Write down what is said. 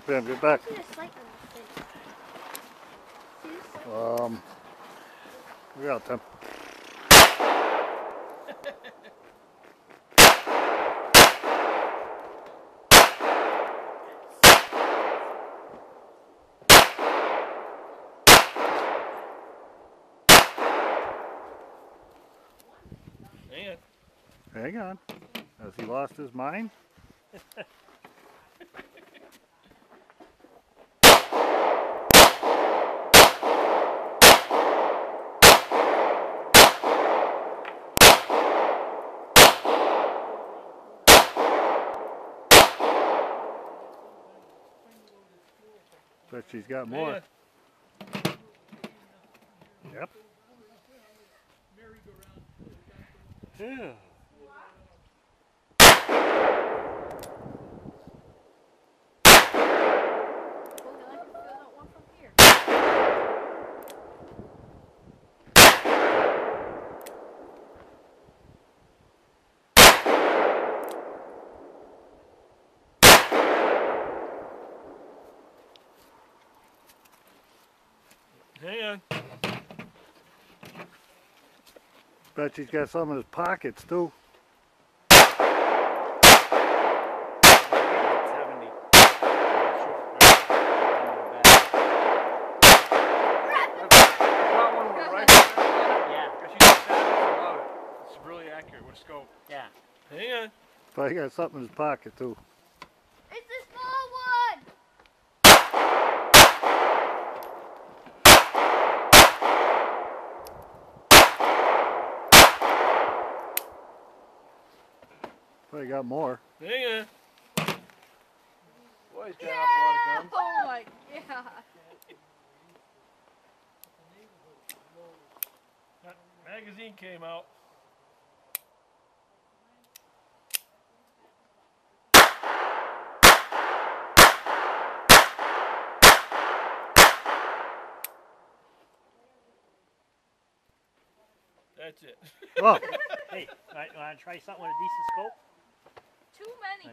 Bam, get back. We got Tim. Hang on. Has he lost his mind? Bet she's got more. Yep. Yeah. Hang on. Bet she's got some in his pockets too. Accurate with scope. Yeah. Hang on. But he got something in his pocket too. It's the small one! But he got more. Hang on. Boy, he's got off a lot of guns. Oh my god. That magazine came out. That's it. Oh. Hey, want to try something with a decent scope? Too many.